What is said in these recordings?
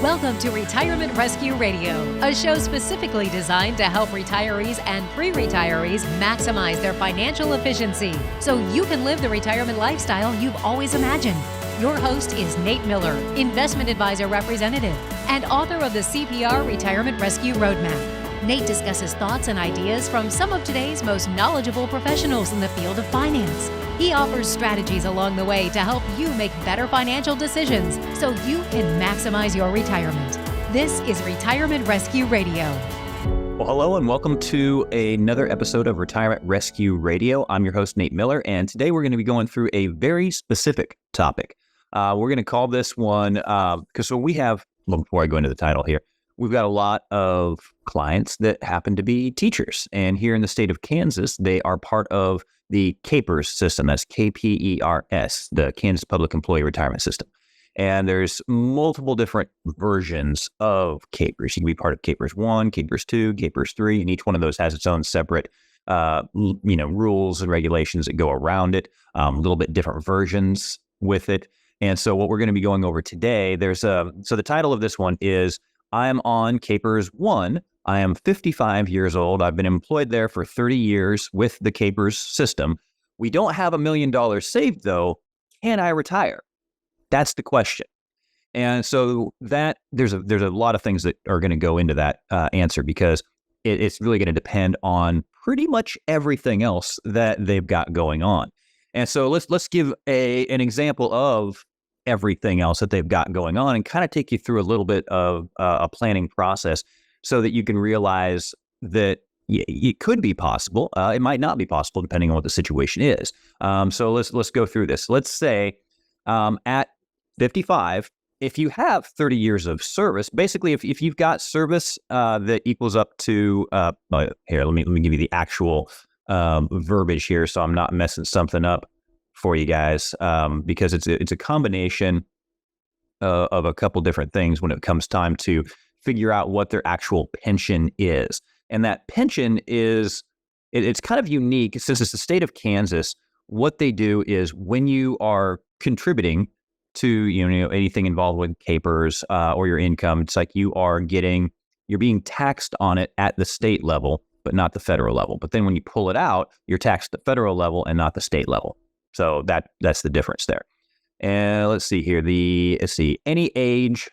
Welcome to Retirement Rescue Radio, a show specifically designed to help retirees and pre-retirees maximize their financial efficiency so you can live the retirement lifestyle you've always imagined. Your host is Nate Miller, investment advisor representative and author of the CPR Retirement Rescue Roadmap. Nate discusses thoughts and ideas from some of today's most knowledgeable professionals in the field of finance. He offers strategies along the way to help you make better financial decisions so you can maximize your retirement. This is Retirement Rescue Radio. Well, hello and welcome to another episode of Retirement Rescue Radio. I'm your host, Nate Miller, and today we're going to be going through a very specific topic. We're going to call this one, before I go into the title here, we've got a lot of clients that happen to be teachers. And here in the state of Kansas, they are part of the KPERS system. That's KPERS, the Kansas Public Employee Retirement System. And there's multiple different versions of KPERS. You can be part of KPERS 1, KPERS 2, KPERS 3, and each one of those has its own separate rules and regulations that go around it, a little bit different versions with it. And so what we're going to be going over today, so the title of this one is I'm on KPERS 1. I am 55 years old. I've been employed there for 30 years with the KPERS system. We don't have $1 million saved, though. Can I retire? That's the question. And so there's a lot of things that are going to go into that answer because it's really going to depend on pretty much everything else that they've got going on. And so let's give an example of everything else that they've got going on and kind of take you through a little bit of a planning process so that you can realize that it could be possible. It might not be possible depending on what the situation is. So let's go through this. Let's say at 55, if you have 30 years of service, basically if you've got service that equals up to, here, let me give you the actual verbiage here so I'm not messing something up for you guys, because it's a combination of a couple different things when it comes time to figure out what their actual pension is. And that pension it's kind of unique since it's the state of Kansas. What they do is when you are contributing to anything involved with KPERS or your income, it's like you're being taxed on it at the state level, but not the federal level. But then when you pull it out, you're taxed at the federal level and not the state level. So that's the difference there. And let's see here. Any age,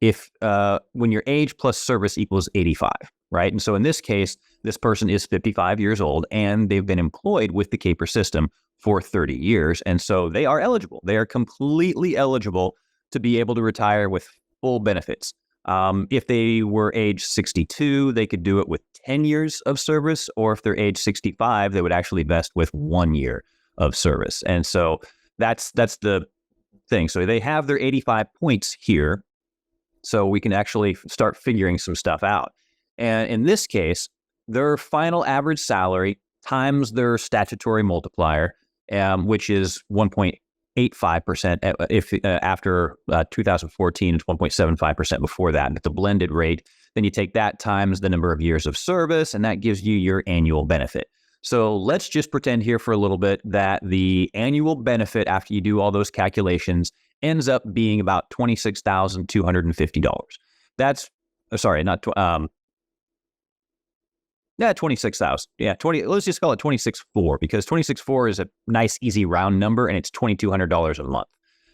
when your age plus service equals 85, right? And so in this case, this person is 55 years old and they've been employed with the KPERS system for 30 years. And so they are eligible. They are completely eligible to be able to retire with full benefits. If they were age 62, they could do it with 10 years of service, or if they're age 65, they would actually vest with 1 year of service. And so that's the thing. So they have their 85 points here. So we can actually start figuring some stuff out. And in this case, their final average salary times their statutory multiplier, which is 1.85% if after 2014, it's 1.75% before that. And at the blended rate, then you take that times the number of years of service, and that gives you your annual benefit. So let's just pretend here for a little bit that the annual benefit after you do all those calculations ends up being about $26,250. That's, sorry, not, 26,000. Yeah, let's just call it 26,400 because 26,400 is a nice, easy round number and it's $2,200 a month.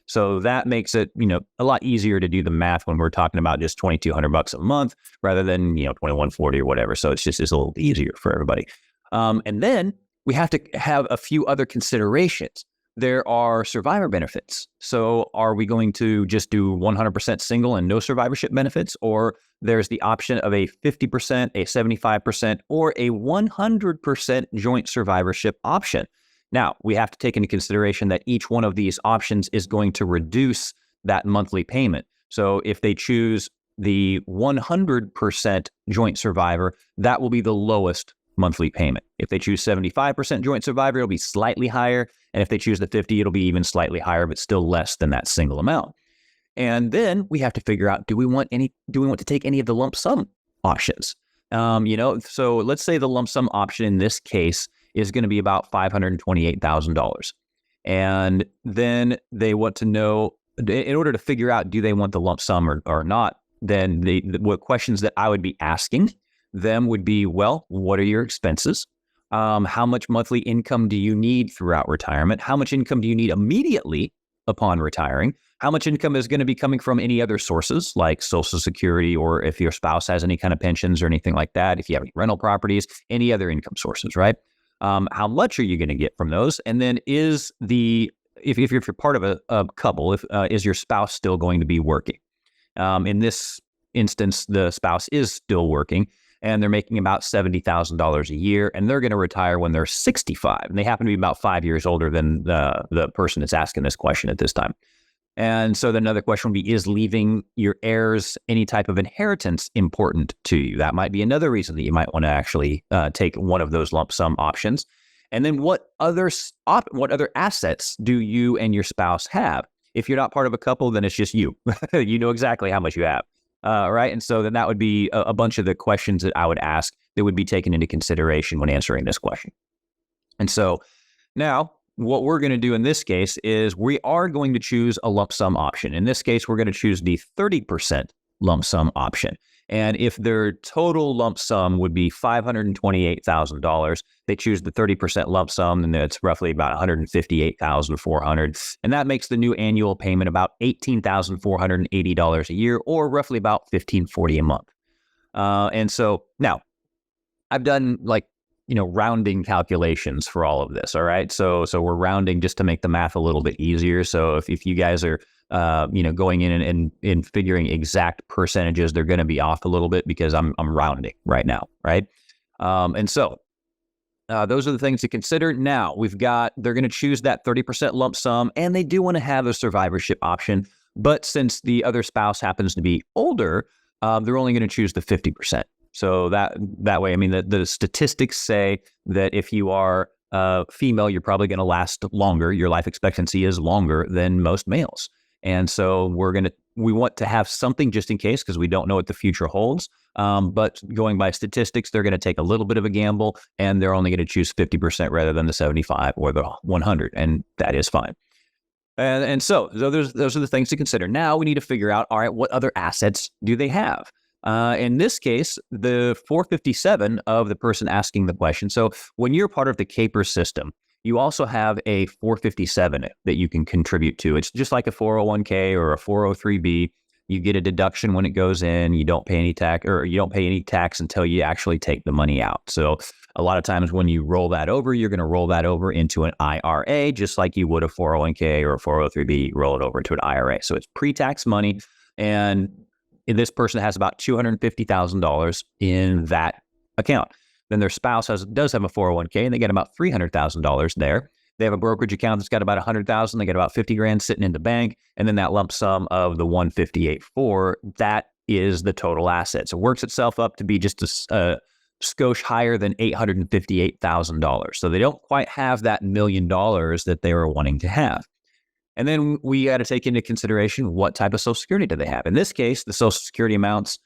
So that makes it, a lot easier to do the math when we're talking about just $2,200 a month rather than, $2,140 or whatever. So it's a little easier for everybody. And then we have to have a few other considerations. There are survivor benefits. So are we going to just do 100% single and no survivorship benefits? Or there's the option of a 50%, a 75%, or a 100% joint survivorship option. Now, we have to take into consideration that each one of these options is going to reduce that monthly payment. So if they choose the 100% joint survivor, that will be the lowest monthly payment. If they choose 75% joint survivor, it'll be slightly higher. And if they choose the 50, it'll be even slightly higher, but still less than that single amount. And then we have to figure out, do we want to take any of the lump sum options? So let's say the lump sum option in this case is going to be about $528,000. And then they want to know, in order to figure out, do they want the lump sum or not, then what questions that I would be asking them would be, well, what are your expenses? How much monthly income do you need throughout retirement? How much income do you need immediately upon retiring? How much income is going to be coming from any other sources like Social Security, or if your spouse has any kind of pensions or anything like that, if you have any rental properties, any other income sources, right? How much are you going to get from those? And then if you're part of a couple, is your spouse still going to be working? In this instance, the spouse is still working, and they're making about $70,000 a year, and they're going to retire when they're 65. And they happen to be about 5 years older than the person that's asking this question at this time. And so then another question would be, is leaving your heirs any type of inheritance important to you? That might be another reason that you might want to actually take one of those lump sum options. And then what other assets do you and your spouse have? If you're not part of a couple, then it's just you. You know exactly how much you have, right? And so then that would be a bunch of the questions that I would ask that would be taken into consideration when answering this question. And so now, what we're going to do in this case is we are going to choose a lump sum option. In this case, we're going to choose the 30% lump sum option. And if their total lump sum would be $528,000, they choose the 30% lump sum, and that's roughly about $158,400. And that makes the new annual payment about $18,480 a year, or roughly about $1,540 a month. And so now I've done rounding calculations for all of this. All right. So we're rounding just to make the math a little bit easier. So if you guys are, going in and figuring exact percentages, they're going to be off a little bit because I'm rounding right now. Right. And so those are the things to consider. Now they're going to choose that 30% lump sum, and they do want to have a survivorship option. But since the other spouse happens to be older, they're only going to choose the 50%. So that way, I mean, the statistics say that if you are female, you're probably going to last longer. Your life expectancy is longer than most males. And so we want to have something just in case, because we don't know what the future holds. But going by statistics, they're going to take a little bit of a gamble, and they're only going to choose 50% rather than the 75 or the 100. And that is fine. And so those are the things to consider. Now we need to figure out, all right, what other assets do they have? In this case, the 457 of the person asking the question. So when you're part of the KPERS system, you also have a 457 that you can contribute to. It's just like a 401k or a 403b. You get a deduction when it goes in. You don't pay any tax, or you don't pay any tax until you actually take the money out. So a lot of times when you roll that over, you're going to roll that over into an IRA, just like you would a 401k or a 403b. You roll it over into an IRA. So it's pre-tax money, and this person has about $250,000 in that account. Then their spouse does have a 401k, and they get about $300,000 there. They have a brokerage account that's got about $100,000. They get about $50,000 sitting in the bank, and then that lump sum of the $158,400, that is the total asset. So it works itself up to be just a skosh higher than $858,000. So they don't quite have that $1 million that they were wanting to have. And then we got to take into consideration what type of Social Security do they have. In this case, the Social Security amounts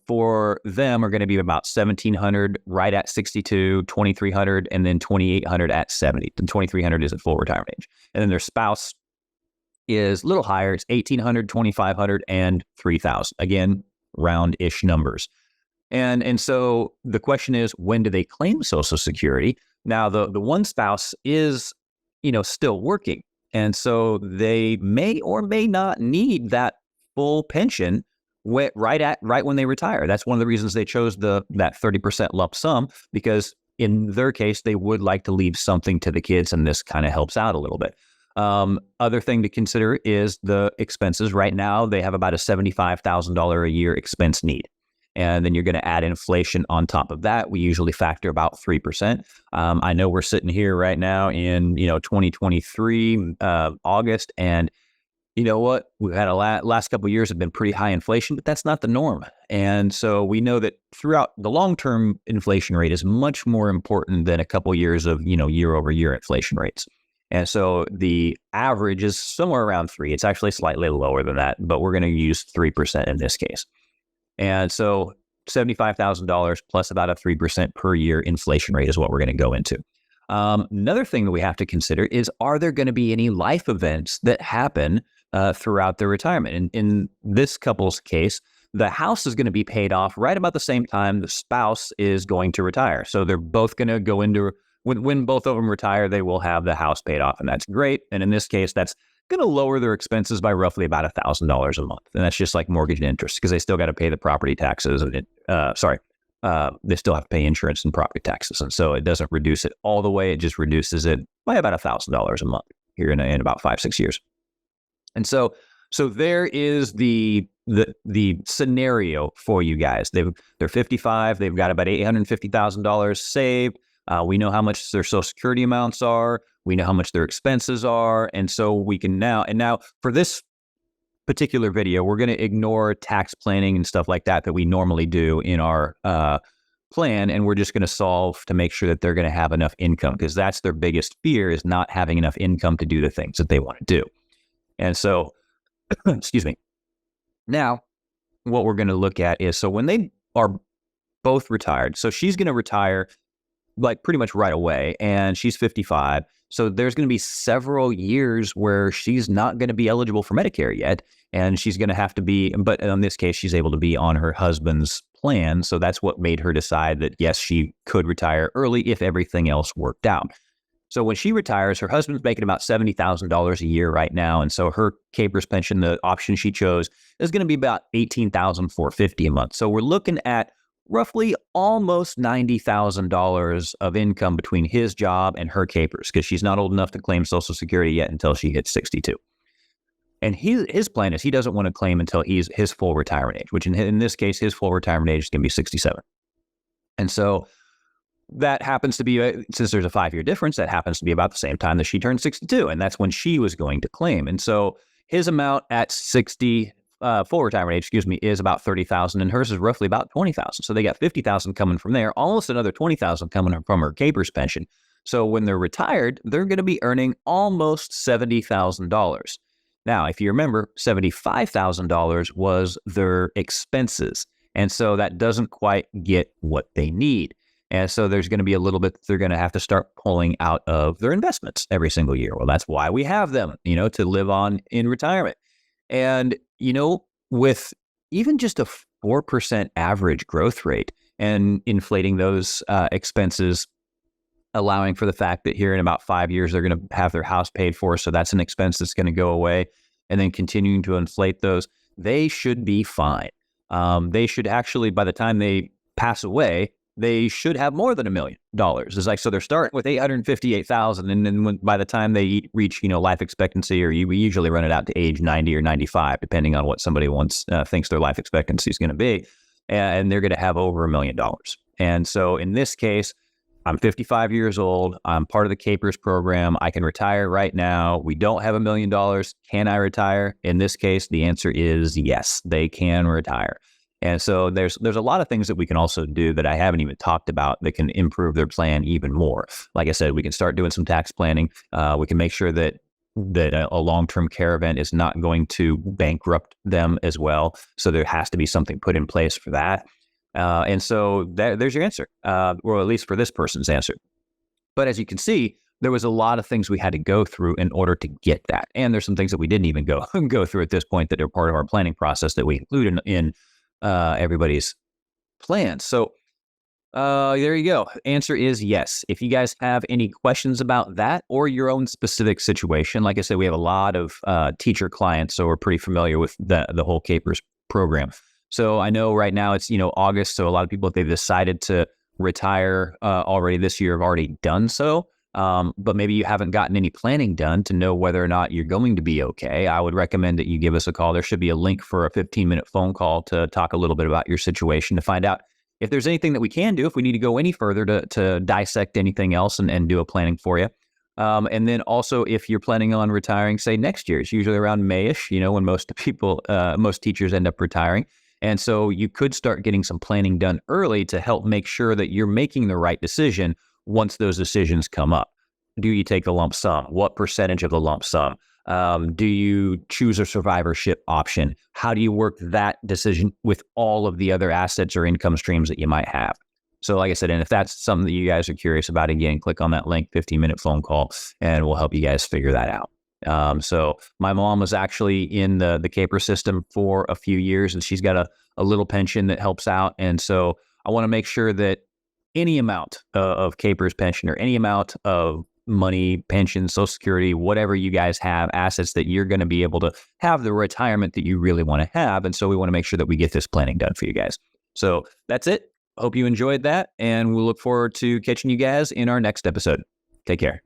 for them are going to be about $1,700 right at 62, $2,300, and then $2,800 at 70. The $2,300 is at full retirement age. And then their spouse is a little higher. It's $1,800, $2,500, and $3,000. Again, round-ish numbers. And so the question is, when do they claim Social Security? Now, the one spouse is, still working. And so they may or may not need that full pension right when they retire. That's one of the reasons they chose that 30% lump sum, because in their case, they would like to leave something to the kids, and this kind of helps out a little bit. Other thing to consider is the expenses. Right now, they have about a $75,000 a year expense need. And then you're going to add inflation on top of that. We usually factor about 3%. I know we're sitting here right now in 2023 August, and you know what? We've had last couple of years have been pretty high inflation, but that's not the norm. And so we know that throughout the long-term inflation rate is much more important than a couple of years of year-over-year inflation rates. And so the average is somewhere around 3. It's actually slightly lower than that, but we're going to use 3% in this case. And so $75,000 plus about a 3% per year inflation rate is what we're going to go into. Another thing that we have to consider is, are there going to be any life events that happen throughout their retirement? In this couple's case, the house is going to be paid off right about the same time the spouse is going to retire. So they're both going to go into, when both of them retire, they will have the house paid off, and that's great. And in this case, that's going to lower their expenses by roughly about $1,000 a month. And that's just like mortgage and interest, because they still got to pay the property taxes and they still have to pay insurance and property taxes. And so it doesn't reduce it all the way. It just reduces it by about $1,000 a month here in about 5-6 years. And so there is the scenario for you guys. They're 55. They've got about $850,000 saved. We know how much their Social Security amounts are. We know how much their expenses are. And so we can now for this particular video, we're going to ignore tax planning and stuff like that we normally do in our plan. And we're just going to solve to make sure that they're going to have enough income, because that's their biggest fear, is not having enough income to do the things that they want to do. And so, excuse me. Now, what we're going to look at is, so when they are both retired, so she's going to retire like pretty much right away, and she's 55. So there's going to be several years where she's not going to be eligible for Medicare yet, and she's going to have to be, but in this case, she's able to be on her husband's plan. So that's what made her decide that, yes, she could retire early if everything else worked out. So when she retires, her husband's making about $70,000 a year right now. And so her KPERS pension, the option she chose, is going to be about $18,450 a month. So we're looking at roughly almost $90,000 of income between his job and her KPERS, because she's not old enough to claim Social Security yet until she hits 62. And his plan is he doesn't want to claim until he's his full retirement age, which in this case, his full retirement age is going to be 67. And so that happens to be, since there's a 5-year difference, that happens to be about the same time that she turned 62. And that's when she was going to claim. And so his amount at 60, full retirement age, is about $30,000, and hers is roughly about $20,000. So they got $50,000 coming from there, almost another $20,000 coming from her KPERS pension. So when they're retired, they're going to be earning almost $70,000. Now, if you remember, $75,000 was their expenses. And so that doesn't quite get what they need. And so there's going to be a little bit they're going to have to start pulling out of their investments every single year. Well, that's why we have them, to live on in retirement. And, with even just a 4% average growth rate and inflating those expenses, allowing for the fact that here in about 5 years, they're going to have their house paid for. So that's an expense that's going to go away, and then continuing to inflate those, they should be fine. They should actually, by the time they pass away, they should have more than $1 million. It's like, so they're starting with $858,000, and then by the time they reach, life expectancy, or we usually run it out to age 90 or 95, depending on what somebody thinks their life expectancy is going to be, and they're going to have over $1 million. And so in this case, I'm 55 years old. I'm part of the KPERS program. I can retire right now. We don't have $1 million. Can I retire? In this case, the answer is yes, they can retire. And so there's a lot of things that we can also do that I haven't even talked about that can improve their plan even more. Like I said, we can start doing some tax planning. We can make sure that a long-term care event is not going to bankrupt them as well. So there has to be something put in place for that. And so there's your answer, or at least for this person's answer. But as you can see, there was a lot of things we had to go through in order to get that. And there's some things that we didn't even go through at this point that are part of our planning process that we include in everybody's plans. So there you go. Answer is yes. If you guys have any questions about that or your own specific situation, like I said, we have a lot of teacher clients, so we're pretty familiar with the whole KPERS program. So I know right now it's August, so a lot of people, if they've decided to retire already this year, have already done so. But maybe you haven't gotten any planning done to know whether or not you're going to be okay. I would recommend that you give us a call. There should be a link for a 15-minute phone call to talk a little bit about your situation, to find out if there's anything that we can do, if we need to go any further to dissect anything else and do a planning for you. And then also, if you're planning on retiring, say next year, it's usually around May-ish, when most teachers end up retiring. And so you could start getting some planning done early to help make sure that you're making the right decision once those decisions come up. Do you take the lump sum? What percentage of the lump sum? Do you choose a survivorship option? How do you work that decision with all of the other assets or income streams that you might have? So like I said, and if that's something that you guys are curious about, again, click on that link, 15-minute phone call, and we'll help you guys figure that out. So my mom was actually in the KPERS system for a few years, and she's got a little pension that helps out. And so I want to make sure that any amount of KPERS pension or any amount of money, pension, Social Security, whatever you guys have, assets that you're going to be able to have the retirement that you really want to have. And so we want to make sure that we get this planning done for you guys. So that's it. Hope you enjoyed that. And we'll look forward to catching you guys in our next episode. Take care.